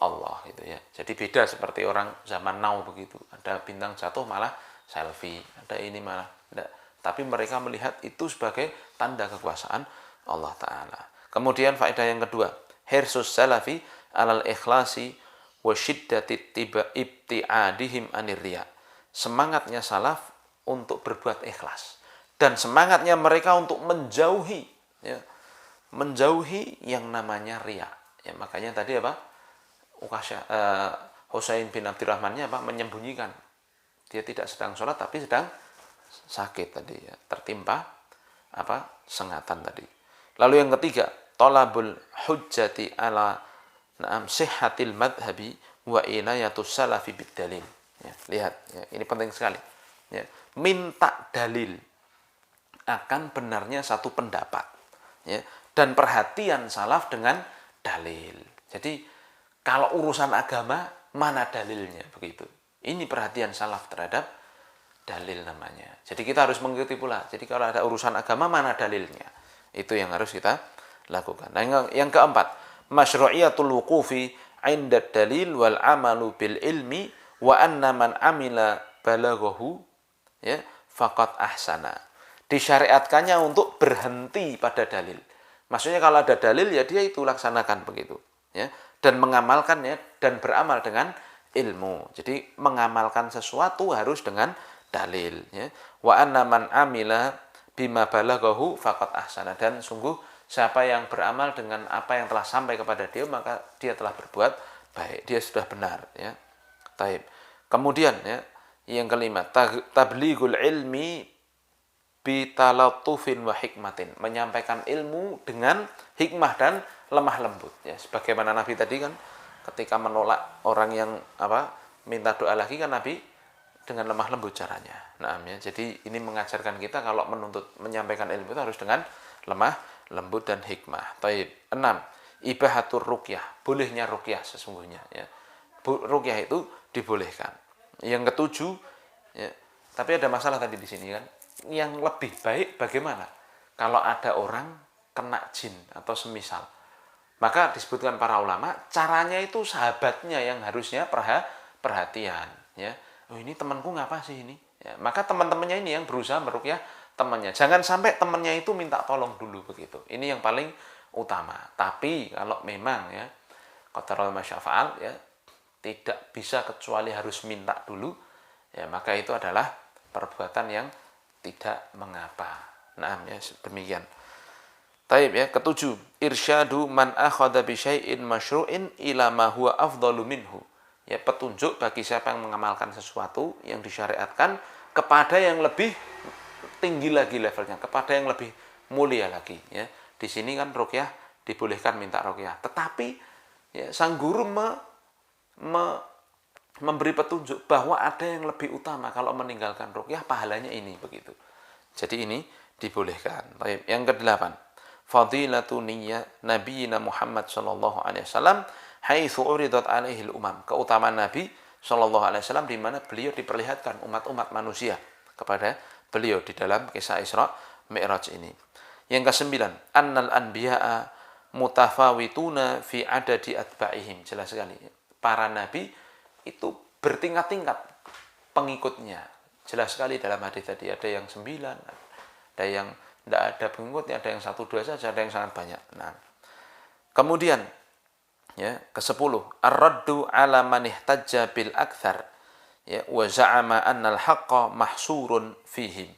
Allah gitu ya. Jadi beda seperti orang zaman now begitu. Ada bintang jatuh malah selfie, ada ini malah enggak. Tapi mereka melihat itu sebagai tanda kekuasaan Allah Ta'ala. Kemudian faedah yang kedua, hirsus salafi alal ikhlasi wa syiddati ibti'adihim anir riya. Semangatnya salaf untuk berbuat ikhlas dan semangatnya mereka untuk menjauhi ya, menjauhi yang namanya riya ya. Makanya tadi apa Husain bin Abdurrahmannya apa menyembunyikan, dia tidak sedang sholat tapi sedang sakit tadi ya, tertimpa apa sengatan tadi. Lalu yang ketiga, talabul hujjati ala na'am sihhatil madhabi wa inayatus salafi bid dalil ya. Lihat ya, ini penting sekali ya, minta dalil akan benarnya satu pendapat ya, dan perhatian salaf dengan dalil. Jadi kalau urusan agama mana dalilnya begitu. Ini perhatian salaf terhadap dalil namanya. Jadi kita harus mengikuti pula. Jadi kalau ada urusan agama mana dalilnya, itu yang harus kita lakukan. Nah, yang keempat, masyru'iyatul wuqufi 'inda dalil wal amalu bil ilmi wa anna man amila balaghahu ya faqad ahsana. Disyariatkannya untuk berhenti pada dalil. Maksudnya kalau ada dalil ya dia itu laksanakan begitu ya, dan mengamalkannya dan beramal dengan ilmu. Jadi mengamalkan sesuatu harus dengan dalil ya. Wa anna man amila bima balaghahu faqad ahsana, dan sungguh siapa yang beramal dengan apa yang telah sampai kepada dia maka dia telah berbuat baik, dia sudah benar ya. Taib. Kemudian ya yang kelima, tablighul ilmi bitalattufin wa hikmatin, menyampaikan ilmu dengan hikmah dan lemah lembut ya. Sebagaimana Nabi tadi kan ketika menolak orang yang minta doa lagi kan Nabi dengan lemah lembut caranya. Nah, ya, jadi ini mengajarkan kita kalau menyampaikan ilmu itu harus dengan lemah lembut dan hikmah. Taib. 6. Ibahatur ruqyah, bolehnya ruqyah sesungguhnya ya. Ruqyah itu dibolehkan. Yang ketujuh ya, tapi ada masalah tadi di sini kan. Yang lebih baik bagaimana kalau ada orang kena jin atau semisal, maka disebutkan para ulama caranya itu sahabatnya yang harusnya perhatian ya. Oh ini temanku ngapa sih ini ya, maka teman-temannya ini yang berusaha meruqyah temannya, jangan sampai temannya itu minta tolong dulu begitu. Ini yang paling utama. Tapi kalau memang ya qadarul masyafa'al ya tidak bisa kecuali harus minta dulu ya, maka itu adalah perbuatan yang tidak mengapa. Nah, ya demikian. Taib ya, ketujuh, irsyadu man akhadha bi syai'in masyru'in ila ma huwa afdalu minhu. Ya, petunjuk bagi siapa yang mengamalkan sesuatu yang disyariatkan kepada yang lebih tinggi lagi levelnya, kepada yang lebih mulia lagi ya. Di sini kan ruqyah dibolehkan minta ruqyah, tetapi ya sang guru memberi petunjuk bahwa ada yang lebih utama kalau meninggalkan ruqyah, pahalanya ini begitu. Jadi ini dibolehkan. Baik, yang kedelapan, fadilatu niyyah nabiyina Muhammad sallallahu alaihi wasallam haitsu uridat alaihi al-umam. Keutamaan Nabi sallallahu alaihi wasallam di mana beliau diperlihatkan umat-umat manusia kepada beliau di dalam kisah Isra Mi'raj ini. Yang kesembilan, annal anbiya'a mutafawituna fi adadi atba'ihim. Jelas sekali. Para nabi itu bertingkat-tingkat pengikutnya. Jelas sekali dalam hadis tadi, ada yang 9, ada yang Tidak ada pengikutnya, ada yang 1-2 saja, ada yang sangat banyak. Nah, kemudian ya, ke-10, ar-raddu 'ala man ihtajja bil aktsar, ya, wa za'ama annal haqqa mahsurun fihim.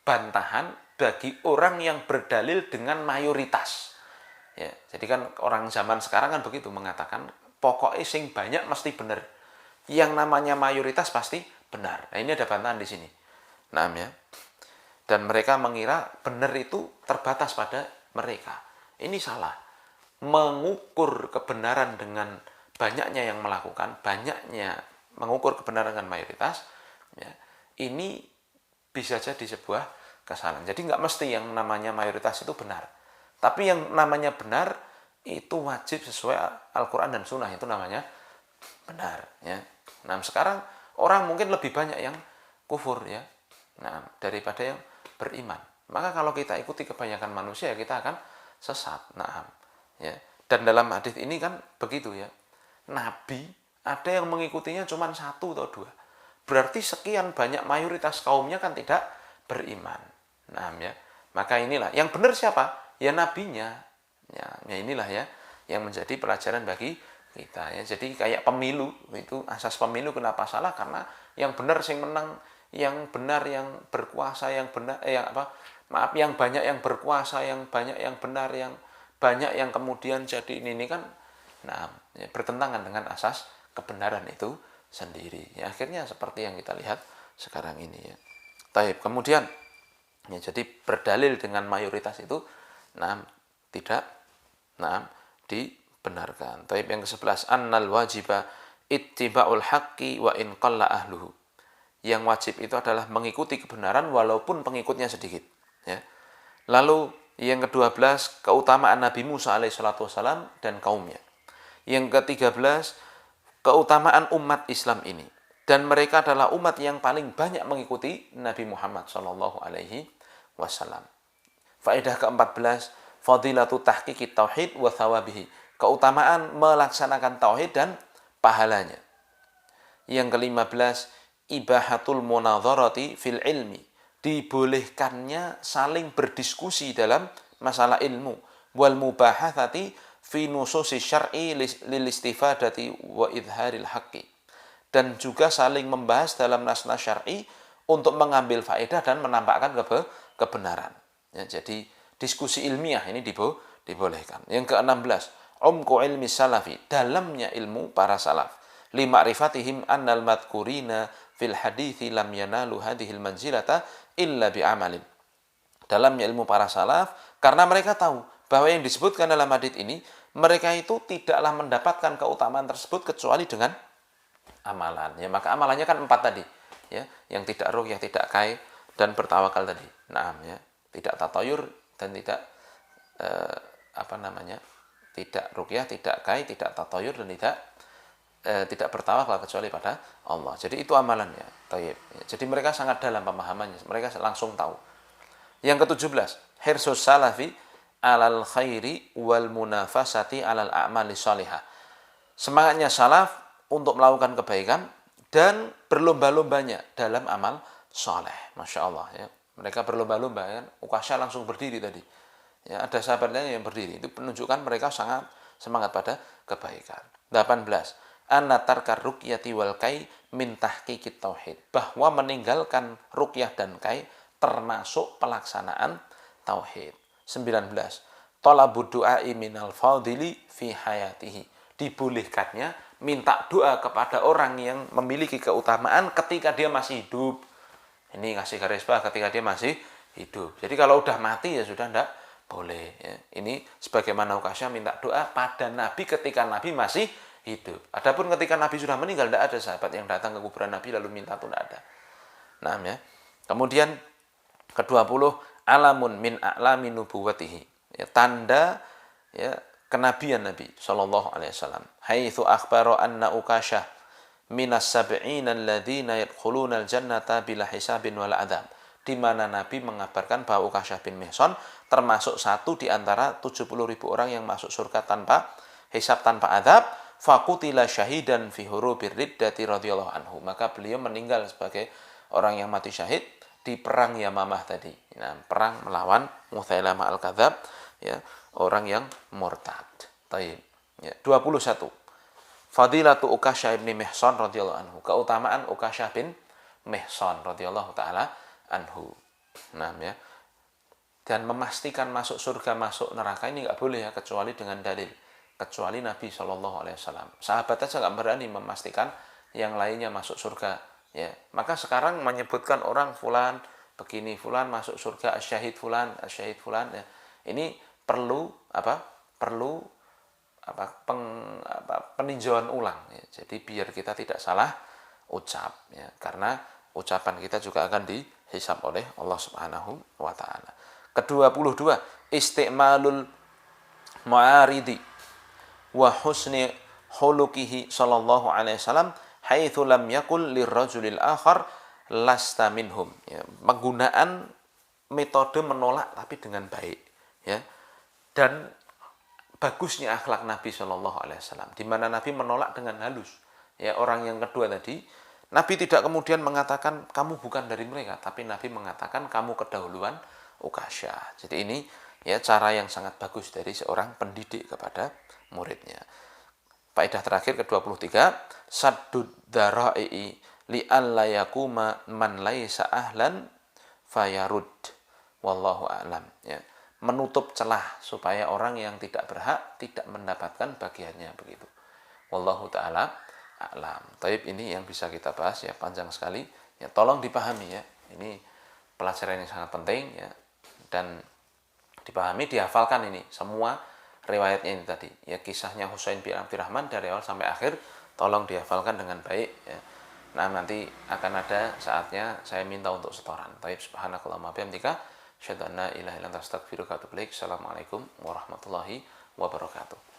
Bantahan bagi orang yang berdalil dengan mayoritas. Ya, jadi kan orang zaman sekarang kan begitu mengatakan pokoknya sing banyak mesti benar. Yang namanya mayoritas pasti benar. Nah, ini ada bantahan di sini. Nah, ya. Dan mereka mengira benar itu terbatas pada mereka. Ini salah. Mengukur kebenaran dengan banyaknya yang melakukan, banyaknya mengukur kebenaran dengan mayoritas, ya, ini bisa jadi sebuah kesalahan. Jadi nggak mesti yang namanya mayoritas itu benar. Tapi yang namanya benar itu wajib sesuai Al-Quran dan Sunnah, itu namanya benar. Ya. Nah, sekarang orang mungkin lebih banyak yang kufur, ya, nah, daripada yang beriman. Maka kalau kita ikuti kebanyakan manusia, kita akan sesat. Nah, ya. Dan dalam hadis ini kan begitu, ya. Nabi ada yang mengikutinya cuma 1 atau 2. Berarti sekian banyak mayoritas kaumnya kan tidak beriman. Nah, ya. Maka inilah yang benar siapa? Ya nabinya. Ya inilah ya yang menjadi pelajaran bagi kita, ya. Jadi kayak pemilu itu, asas pemilu kenapa salah? Karena yang benar sing menang, yang benar yang berkuasa, yang benar yang banyak yang berkuasa, yang banyak yang benar, yang banyak yang kemudian jadi ini kan, nah, ya, bertentangan dengan asas kebenaran itu sendiri. Ya, akhirnya seperti yang kita lihat sekarang ini, ya. Taib. Kemudian ya, jadi berdalil dengan mayoritas itu tidak dibenarkan. Taib. Yang ke-11, annal wajiba ittiba'ul haqqi wa in qalla ahluhu. Yang wajib itu adalah mengikuti kebenaran walaupun pengikutnya sedikit, ya. Lalu yang ke-12, keutamaan Nabi Musa alaihissalatu wassalam dan kaumnya. Yang ke-13, keutamaan umat Islam ini, dan mereka adalah umat yang paling banyak mengikuti Nabi Muhammad sallallahu alaihi wasallam. Faedah ke-14, fadilatu tahqiqit tauhid wa thawabihi. Keutamaan melaksanakan tauhid dan pahalanya. Yang ke-15, ibahatul munadharati fil ilmi. Dibolehkannya saling berdiskusi dalam masalah ilmu. Wal mubahathati fi nususi syar'i lil istifadati wa idharil haqqi. Dan juga saling membahas dalam nas-nas syar'i untuk mengambil faedah dan menampakkan kebenaran. Ya, jadi diskusi ilmiah ini dibolehkan. Yang ke-16, umku ilmi salafi, dalamnya ilmu para salaf. Lima'rifatihim annal madhkurina fil hadithi lam yanalu hadhil manzilata illa bi'amalin. Dalamnya ilmu para salaf, karena mereka tahu bahwa yang disebutkan dalam hadits ini, mereka itu tidaklah mendapatkan keutamaan tersebut kecuali dengan amalan. Ya, maka amalannya kan 4 tadi, ya, yang tidak ruqyah, tidak kai, dan bertawakal tadi. Nah, ya, tidak tatayur dan tidak tidak ruqyah, tidak kai, tidak tatayur, dan tidak bertawakal kecuali pada Allah. Jadi itu amalannya. Tayyib. Jadi mereka sangat dalam pemahamannya, mereka langsung tahu. Yang ke-17, hirsus salafi alal khairi wal munafasati alal a'mali shalihah. Semangatnya salaf untuk melakukan kebaikan dan berlomba-lombanya dalam amal saleh. Masya Allah, ya. Mereka berlomba-lomba, kan. Ukasha langsung berdiri tadi. Ya, ada sahabatnya yang berdiri. Itu menunjukkan mereka sangat semangat pada kebaikan. 18. Anna tarkar ruqyati wal kai min tahqiqit tauhid. Bahwa meninggalkan ruqyah dan kai termasuk pelaksanaan tauhid. 19. Talabud du'ai minal fadili fi hayatihi. Dibolehkannya minta doa kepada orang yang memiliki keutamaan ketika dia masih hidup. Ini kasih garis bawah, ketika dia masih hidup. Jadi kalau udah mati ya sudah tidak boleh, ya. Ini sebagaimana Ukasha minta doa pada Nabi ketika Nabi masih hidup. Adapun ketika Nabi sudah meninggal, tidak ada sahabat yang datang ke kuburan Nabi lalu minta, itu tidak ada. Nah, ya. Kemudian ke-20, alamun min a'lami nubuwatihi. Ya, tanda, ya, kenabian Nabi sallallahu alaihi wasallam. Haitsu akhbara anna Ukasha minas sab'ina alladziina yadkhuluna al-jannata bila hisabin wala adzab. Di mana Nabi mengabarkan bahwa Ukasha bin Mihsan termasuk satu di antara 70.000 orang yang masuk surga tanpa hisab, tanpa azab. Faqutila syahidan fi hurubir riddati radhiyallahu anhu. Maka beliau meninggal sebagai orang yang mati syahid di perang Yamamah tadi. Nah, perang melawan Mutsailamah al-Kadzab, ya, orang yang murtad. Taib. Ya, 21. Fadilatu Ukasyah bin Mihsan radhiyallahu anhu. Keutamaan Ukasyah bin Mihsan radhiyallahu taala anhu. Nah, ya. Dan memastikan masuk surga, masuk neraka ini nggak boleh ya, kecuali dengan dalil. Kecuali Nabi Shallallahu Alaihi Wasallam. Sahabat aja nggak berani memastikan yang lainnya masuk surga. Ya, maka sekarang menyebutkan orang fulan begini, fulan masuk surga, asyahid fulan, ya. Ini perlu apa? Perlu peninjauan ulang. Ya. Jadi biar kita tidak salah ucap. Ya. Karena ucapan kita juga akan dihisab oleh Allah Subhanahu Wa Taala. Ke-22, isti'malul mu'aridi wa husni khuluqihi sallallahu alaihi wasallam haitsu lam yakul lirrajulil akhar lasta minhum. Ya, penggunaan metode menolak tapi dengan baik, ya. Dan bagusnya akhlak Nabi Shallallahu alaihi wasallam, di mana Nabi menolak dengan halus. Ya, orang yang kedua tadi, Nabi tidak kemudian mengatakan kamu bukan dari mereka, tapi Nabi mengatakan kamu kedahuluan Ukasyah. Jadi ini ya cara yang sangat bagus dari seorang pendidik kepada muridnya. Faedah terakhir ke-23, saddud dzara'i li alla yakuma man laisa ahlan fayarud. Wallahu a'lam, ya. Menutup celah supaya orang yang tidak berhak tidak mendapatkan bagiannya, begitu. Wallahu taala a'lam. Taib, ini yang bisa kita bahas ya, panjang sekali. Ya, tolong dipahami ya. Ini pelajaran yang sangat penting ya. Dan dipahami, dihafalkan ini semua riwayatnya ini tadi ya, kisahnya Husain bin Abdurrahman dari awal sampai akhir tolong dihafalkan dengan baik ya. Nah, nanti akan ada saatnya saya minta untuk setoran. Taib, subhanakallahumma bihamdika asyhadu an la ilaha illa anta astaghfiruka wa atubu ilaik. Assalamualaikum warahmatullahi wabarakatuh.